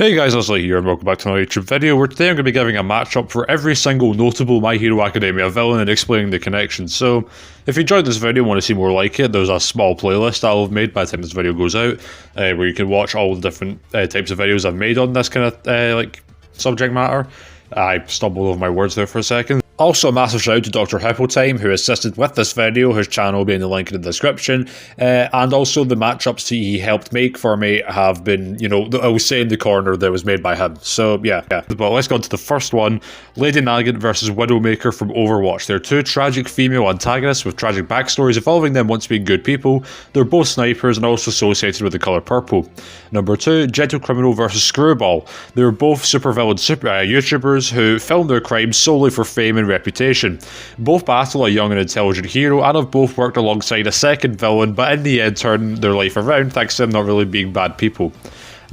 Hey guys, Leslie here and welcome back to another YouTube video where today I'm going to be giving a matchup for every single notable My Hero Academia villain and explaining the connections. So, if you enjoyed this video and want to see more like it, there's a small playlist I'll have made by the time this video goes out where you can watch all the different types of videos I've made on this kind of subject matter. I stumbled over my words there for a second. Also, a massive shout out to Dr. Hippotime, who assisted with this video, his channel will be in the link in the description, and also the matchups he helped make for me have been, I was saying the corner that was made by him. So, yeah. But let's go on to the first one, Lady Nugget versus Widowmaker from Overwatch. They're two tragic female antagonists with tragic backstories involving them once being good people. They're both snipers and also associated with the colour purple. Number 2, Gentle Criminal versus Screwball. They're both supervillain YouTubers who film their crimes solely for fame and reputation. Both battle a young and intelligent hero and have both worked alongside a second villain, but in the end turn their life around thanks to them not really being bad people.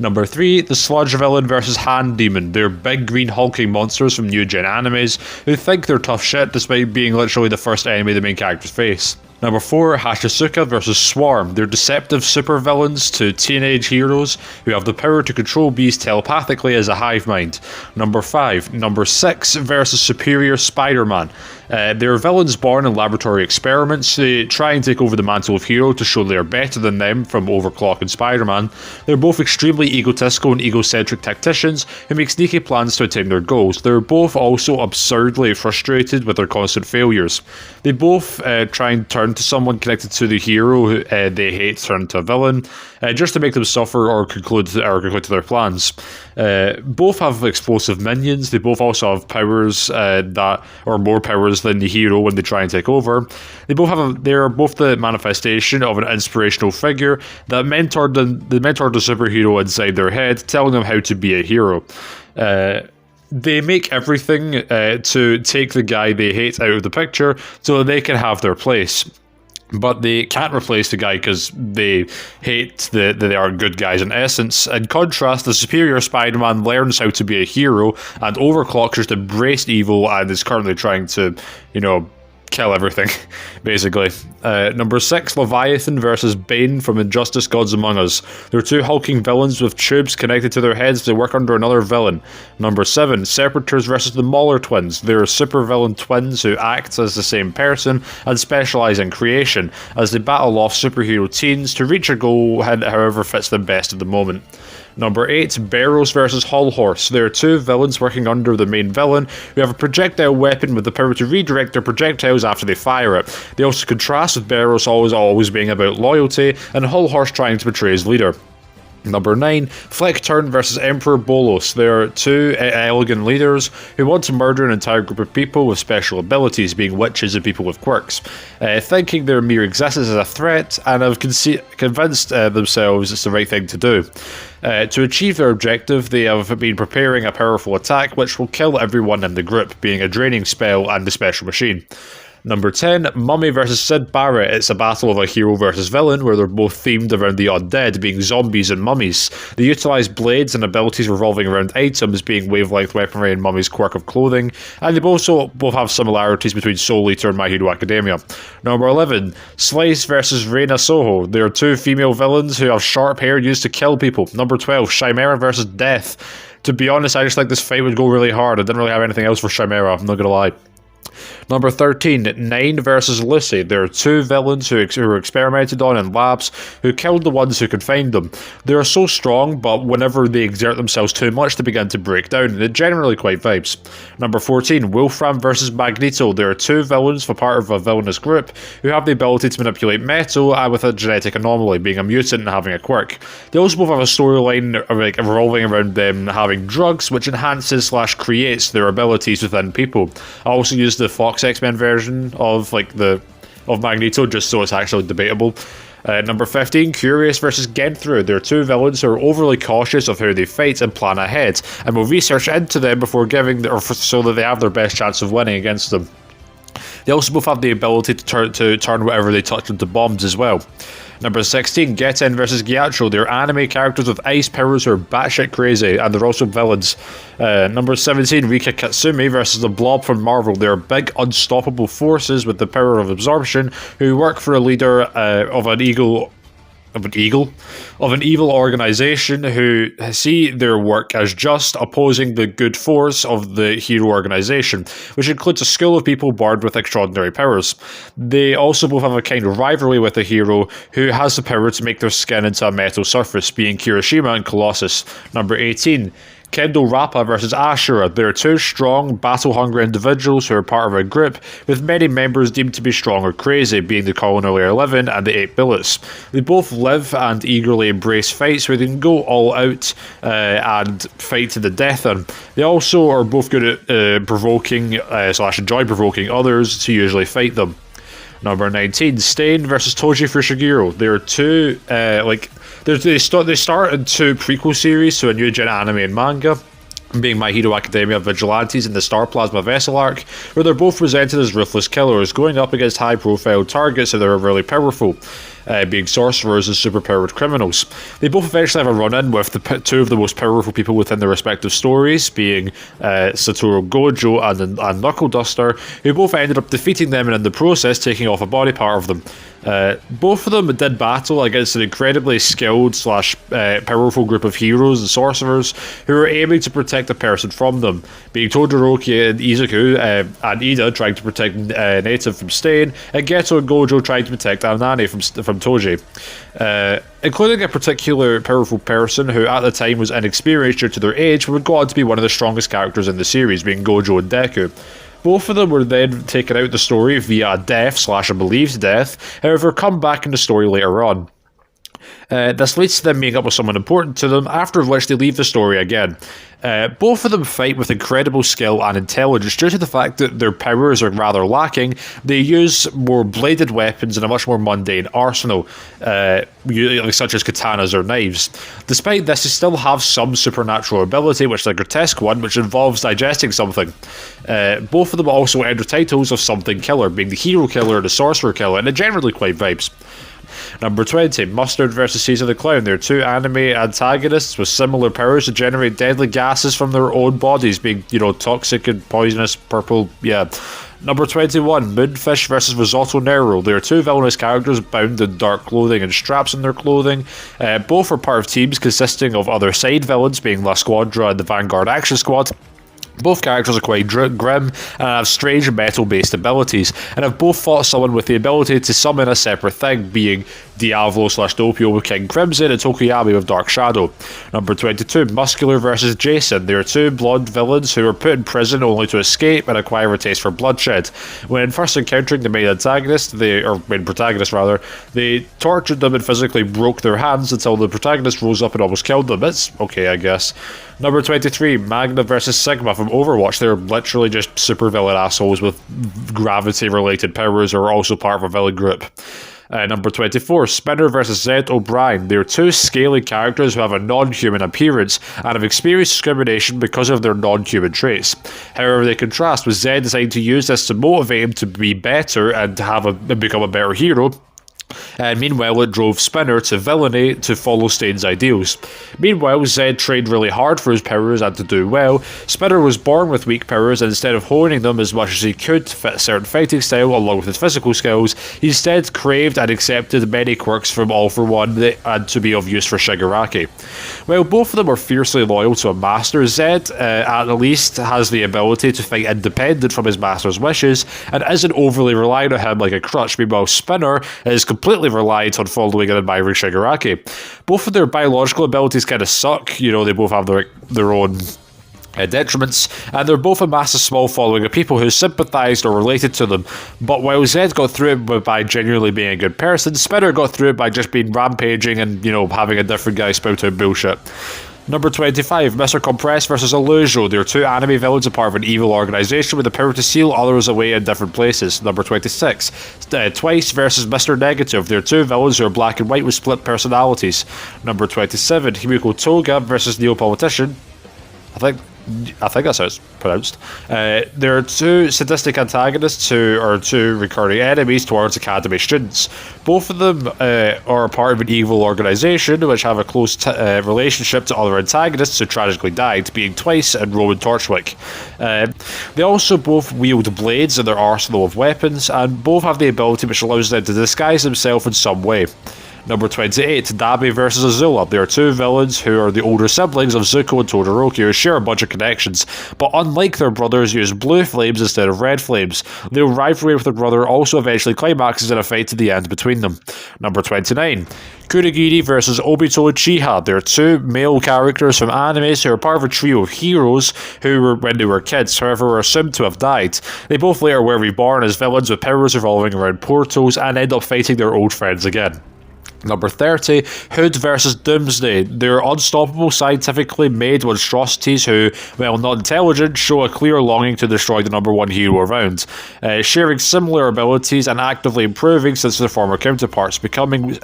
Number 3, the Sludge Villain versus Hand Demon. They're big green hulking monsters from new gen animes who think they're tough shit despite being literally the first enemy the main characters face. Number 4, Hashisuka versus Swarm. They're deceptive supervillains to teenage heroes who have the power to control bees telepathically as a hive mind. Number 6 versus Superior Spider-Man. They're villains born in laboratory experiments. They try and take over the mantle of hero to show they're better than them from Overclock and Spider-Man. They're both extremely egotistical and egocentric tacticians who make sneaky plans to attain their goals. They're both also absurdly frustrated with their constant failures. They both try and turn to someone connected to the hero who they hate turn to a villain, just to make them suffer or conclude to their plans. Both have explosive minions. They both also have powers that are more powers than the hero when they try and take over. They are both the manifestation of an inspirational figure that mentored the superhero inside their head, telling them how to be a hero. They make everything to take the guy they hate out of the picture so that they can have their place. But they can't replace the guy because they hate that they are good guys in essence. In contrast, the Superior Spider-Man learns how to be a hero, and Overclock just embraced evil and is currently trying to, kill everything, basically. Number 6, Leviathan versus Bane from Injustice Gods Among Us. They're two hulking villains with tubes connected to their heads. They work under another villain. Number 7, Separators versus the Mauler Twins. They're supervillain twins who act as the same person and specialise in creation, as they battle off superhero teens to reach a goal however fits them best at the moment. Number 8, Barrows versus Hull Horse. There are two villains working under the main villain who have a projectile weapon with the power to redirect their projectiles after they fire it. They also contrast with Barrows always being about loyalty and Hull Horse trying to betray his leader. Number 9, Flick Turn versus Emperor Bolos. There are two elegant leaders who want to murder an entire group of people with special abilities, being witches and people with quirks, thinking their mere existence is a threat, and have convinced themselves it's the right thing to do. To achieve their objective, they have been preparing a powerful attack which will kill everyone in the group, being a draining spell and a special machine. Number 10, Mummy vs Sid Barrett. It's a battle of a hero versus villain where they're both themed around the undead, being zombies and mummies. They utilise blades and abilities revolving around items, being wavelength weaponry and Mummy's quirk of clothing, and they both have similarities between Soul Eater and My Hero Academia. Number 11, Slice vs Reina Soho. They are two female villains who have sharp hair used to kill people. Number 12, Chimera vs Death. To be honest, I just think this fight would go really hard. I didn't really have anything else for Chimera, I'm not gonna lie. Number 13, Nine versus Lucy. There are two villains who were experimented on in labs who killed the ones who could find them. They are so strong, but whenever they exert themselves too much, they begin to break down, and they're generally quite vibes. Number 14, Wolfram versus Magneto. There are two villains for part of a villainous group who have the ability to manipulate metal and with a genetic anomaly, being a mutant and having a quirk. They also both have a storyline revolving around them having drugs, which enhances/creates their abilities within people. I also use the Fox X-Men version of Magneto just so it's actually debatable. Number 15, Curious versus Genthru. They're two villains who are overly cautious of how they fight and plan ahead, and will research into them before so that they have their best chance of winning against them. They also both have the ability to turn whatever they touch into bombs as well. Number 16, Getten versus Gyatso. They're anime characters with ice powers who are batshit crazy, and they're also villains. Number 17, Rika Katsumi versus the Blob from Marvel. They're big, unstoppable forces with the power of absorption who work for a leader of an evil organization who see their work as just opposing the good force of the hero organization, which includes a school of people born with extraordinary powers. They also both have a kind of rivalry with the hero who has the power to make their skin into a metal surface, being Kirishima and Colossus. Number 18. Kendo Rappa versus Ashura. They are two strong, battle-hungry individuals who are part of a group, with many members deemed to be strong or crazy, being the Colonel 11 and the 8 Billets. They both live and eagerly embrace fights where they can go all out and fight to the death in. They also are both good at provoking / enjoy provoking others to usually fight them. Number 19, Stain versus Toji Fushiguro. They are two, they start in two prequel series, so a new gen anime and manga, being My Hero Academia Vigilantes and the Star Plasma Vessel arc, where they're both presented as ruthless killers, going up against high-profile targets that are really powerful, being sorcerers and superpowered criminals. They both eventually have a run-in with two of the most powerful people within their respective stories, being Satoru Gojo and Knuckle Duster, who both ended up defeating them and in the process taking off a body part of them. Both of them did battle against an incredibly skilled / powerful group of heroes and sorcerers who were aiming to protect a person from them, being Todoroki and Izuku, and Ida trying to protect Native from Stain, and Geto and Gojo trying to protect Anane from Toji. Including a particular powerful person who at the time was inexperienced due to their age, but would go on to be one of the strongest characters in the series, being Gojo and Deku. Both of them were then taken out of the story via a death / a believed death, however come back in the story later on. This leads to them meeting up with someone important to them, after which they leave the story again. Both of them fight with incredible skill and intelligence. Due to the fact that their powers are rather lacking, they use more bladed weapons and a much more mundane arsenal, such as katanas or knives. Despite this, they still have some supernatural ability, which is a grotesque one, which involves digesting something. Both of them also earned the titles of Something Killer, being the Hero Killer and the Sorcerer Killer, and they're generally quite vibes. Number 20, Mustard versus Caesar the Clown. They're two anime antagonists with similar powers to generate deadly gases from their own bodies, being, toxic and poisonous, purple, yeah. Number 21, Moonfish versus Risotto Nero. They are two villainous characters bound in dark clothing and straps in their clothing. Both are part of teams consisting of other side villains, being La Squadra and the Vanguard Action Squad. Both characters are quite grim and have strange metal-based abilities, and have both fought someone with the ability to summon a separate thing, being Diavolo / Doppio with King Crimson and Tokoyami with Dark Shadow. Number 22, Muscular versus Jason. They are two blonde villains who were put in prison only to escape and acquire a taste for bloodshed. When first encountering the main protagonist, they tortured them and physically broke their hands until the protagonist rose up and almost killed them. It's okay, I guess. Number 23, Magna versus Sigma from Overwatch. They're literally just supervillain assholes with gravity-related powers who are also part of a villain group. Number 24, Spinner versus Zed O'Brien. They're two scaly characters who have a non-human appearance and have experienced discrimination because of their non-human traits. However, they contrast with Zed deciding to use this to motivate him to be better and to become a better hero. And meanwhile, it drove Spinner to villainy to follow Stain's ideals. Meanwhile, Zed trained really hard for his powers and to do well. Spinner was born with weak powers, and instead of honing them as much as he could to fit a certain fighting style along with his physical skills, he instead craved and accepted many quirks from All For One and to be of use for Shigaraki. While both of them are fiercely loyal to a master, Zed at least has the ability to fight independent from his master's wishes and isn't overly reliant on him like a crutch. Meanwhile, Spinner is completely reliant on following and admiring Shigaraki. Both of their biological abilities kind of suck. They both have their own detriments, and they're both amassed a small following of people who sympathised or related to them. But while Zed got through it by genuinely being a good person, Spinner got through it by just being rampaging and, having a different guy spout out bullshit. Number 25, Mr. Compress versus Illuso. They're two anime villains, a part of an evil organisation with the power to seal others away in different places. Number 26, Twice versus Mr. Negative. They're two villains who are black and white with split personalities. Number 27, Himiko Toga versus Neopolitician. I think that's how it's pronounced. There are two sadistic antagonists who are two recurring enemies towards Academy students. Both of them are part of an evil organisation which have a close relationship to other antagonists who tragically died, being Twice and Roman Torchwick. They also both wield blades in their arsenal of weapons, and both have the ability which allows them to disguise themselves in some way. Number 28, Dabi versus Azula. There are two villains who are the older siblings of Zuko and Todoroki who share a bunch of connections, but unlike their brothers, use blue flames instead of red flames. Their rivalry with their brother also eventually climaxes in a fight to the end between them. Number 29, Kurogiri versus Obito Uchiha. They're two male characters from animes who are part of a trio of heroes who were when they were kids, however were assumed to have died. They both later were reborn as villains with powers revolving around portals and end up fighting their old friends again. Number 30, Hood versus Doomsday. They're unstoppable, scientifically made monstrosities who, while not intelligent, show a clear longing to destroy the number one hero around, sharing similar abilities and actively improving since their former counterparts, becoming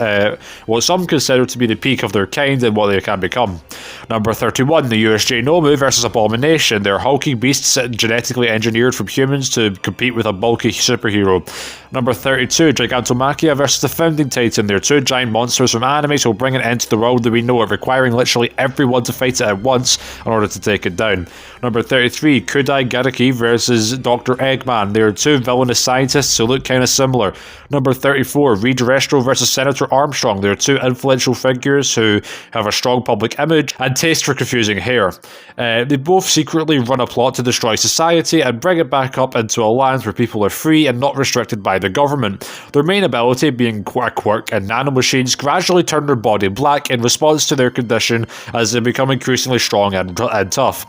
what some consider to be the peak of their kind and what they can become. Number 31, the USJ Nomu versus Abomination. They're hulking beasts genetically engineered from humans to compete with a bulky superhero. Number 32, Gigantomachia versus the Founding Titan. They're two giant monsters from anime who will bring an end to the world that we know it, requiring literally everyone to fight it at once in order to take it down. Number 33, Kudai Garaki versus Dr. Eggman. They are two villainous scientists who look kind of similar. Number 34, re-destro versus Senator Armstrong. They are two influential figures who have a strong public image and taste for confusing hair. They both secretly run a plot to destroy society and bring it back up into a land where people are free and not restricted by the government. Their main ability, being a quirk and nanomachines, gradually turn their body black in response to their condition as they become increasingly strong and tough.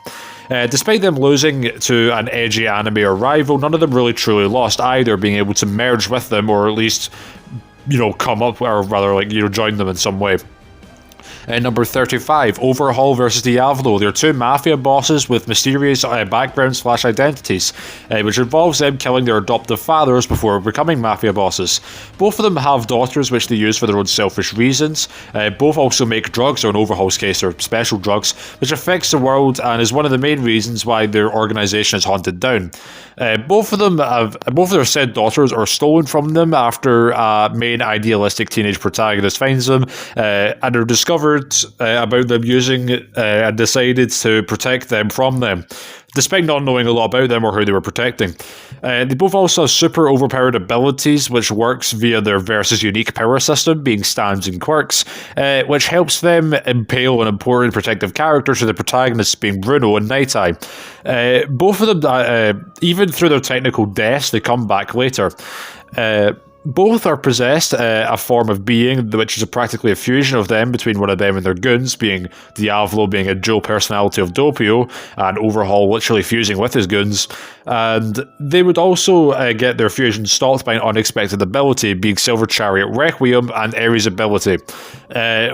Despite them losing to an edgy anime or rival, none of them really truly lost either, being able to merge with them or at least, come up, or rather, join them in some way. Number 35, Overhaul versus Diavolo. They're two mafia bosses with mysterious backgrounds/identities, which involves them killing their adoptive fathers before becoming mafia bosses. Both of them have daughters which they use for their own selfish reasons. Both also make drugs, or in Overhaul's case, they're special drugs, which affects the world and is one of the main reasons why their organisation is hunted down. Both of their said daughters are stolen from them after a main idealistic teenage protagonist finds them and are discovered about them using and decided to protect them from them, despite not knowing a lot about them or who they were protecting. They both also have super overpowered abilities, which works via their versus unique power system, being stands and quirks, which helps them impale an important protective character to the protagonists, being Bruno and Night Eye. Both of them, even through their technical deaths, they come back later. Both are possessed a form of being, which is practically a fusion of them between one of them and their goons, being Diavolo being a dual personality of Doppio, and Overhaul literally fusing with his goons. And they would also get their fusion stopped by an unexpected ability, being Silver Chariot Requiem and Ares' ability.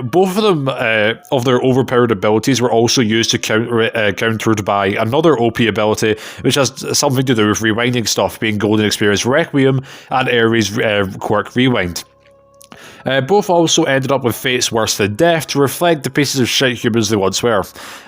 Both of them, of their overpowered abilities, were also used to countered by another OP ability, which has something to do with rewinding stuff, being Golden Experience Requiem and Ares' quirk Rewind. Both also ended up with fates worse than death to reflect the pieces of shit humans they once were.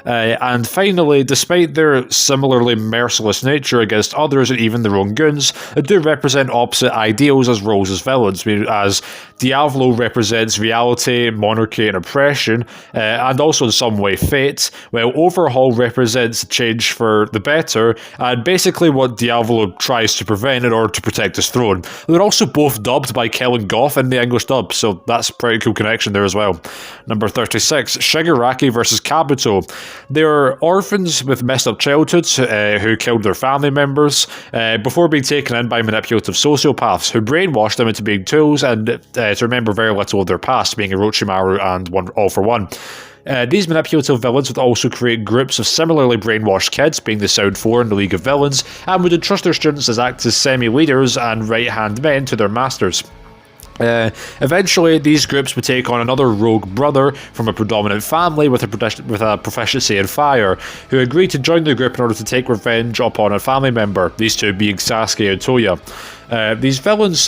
And finally, despite their similarly merciless nature against others and even their own goons, they do represent opposite ideals as roles as villains, as Diavolo represents reality, monarchy and oppression, and also in some way fate, while Overhaul represents change for the better, and basically what Diavolo tries to prevent in order to protect his throne. They're also both dubbed by Kellen Goff in the English dub, so that's a pretty cool connection there as well. Number 36, Shigaraki versus Kabuto. They're orphans with messed up childhoods who killed their family members before being taken in by manipulative sociopaths who brainwashed them into being tools and to remember very little of their past, being Orochimaru and All for One. These manipulative villains would also create groups of similarly brainwashed kids, being the Sound Four in the League of Villains, and would entrust their students as act as semi-leaders and right-hand men to their masters. Eventually, these groups would take on another rogue brother from a predominant family with a proficiency in fire, who agreed to join the group in order to take revenge upon a family member, these two being Sasuke and Toya. These villains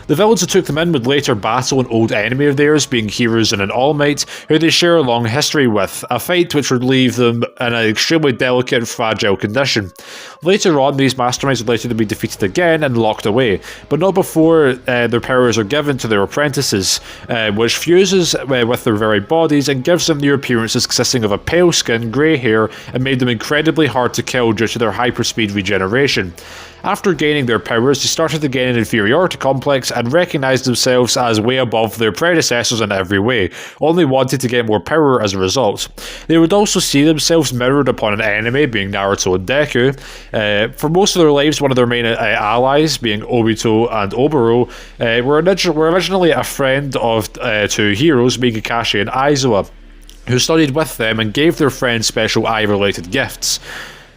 The villains who took them in would later battle an old enemy of theirs, being Heroes and an All Might, who they share a long history with, a fight which would leave them in an extremely delicate and fragile condition. Later on, these masterminds would later be defeated again and locked away, but not before their powers are given to their apprentices, which fuses with their very bodies and gives them new appearances consisting of a pale skin, grey hair, and made them incredibly hard to kill due to their hyperspeed regeneration. After gaining their powers, they started to gain an inferiority complex and recognised themselves as way above their predecessors in every way, only wanted to get more power as a result. They would also see themselves mirrored upon an enemy, being Naruto and Deku. For most of their lives, one of their main allies, being Obito and Oboro, were originally a friend of two heroes, being Kakashi and Aizawa, who studied with them and gave their friends special eye-related gifts.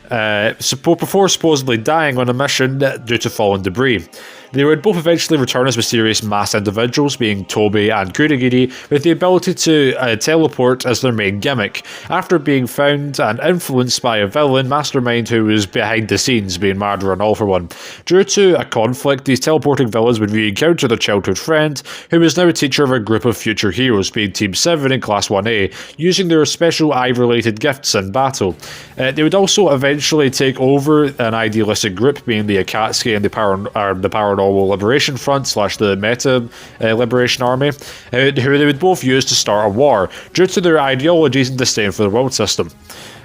Before supposedly dying on a mission due to fallen debris. They would both eventually return as mysterious masked individuals, being Toby and Kurogiri, with the ability to teleport as their main gimmick, after being found and influenced by a villain mastermind who was behind the scenes, being Madara and All For One. Due to a conflict, these teleporting villains would re-encounter their childhood friend, who is now a teacher of a group of future heroes, being Team 7 in Class 1A, using their special eye-related gifts in battle. They would also eventually take over an idealistic group, being the Akatsuki and the Paranormal Liberation Front / the Meta Liberation Army, who they would both use to start a war, due to their ideologies and disdain for the world system.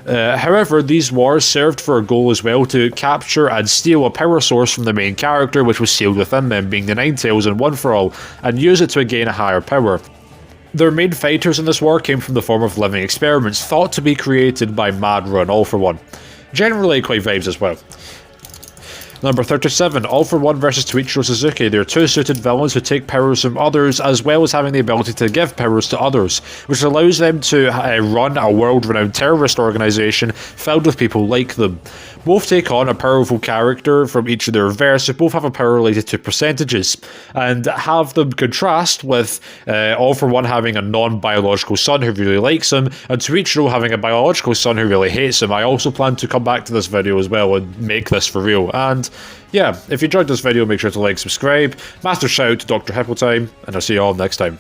However, these wars served for a goal as well to capture and steal a power source from the main character which was sealed within them, being the Ninetales and One For All, and use it to gain a higher power. Their main fighters in this war came from the form of living experiments, thought to be created by Madara and All For One. Generally quite vibes as well. Number 37, All For One vs Toichiro Suzuki. They are two suited villains who take powers from others, as well as having the ability to give powers to others, which allows them to run a world-renowned terrorist organisation filled with people like them. Both take on a powerful character from each of their verse, who both have a power related to percentages, and have them contrast with All For One having a non-biological son who really likes him, and Toichiro having a biological son who really hates him. I also plan to come back to this video as well and make this for real. And yeah, if you enjoyed this video, make sure to like, subscribe, master shout out to Dr. Hippolytime, and I'll see you all next time.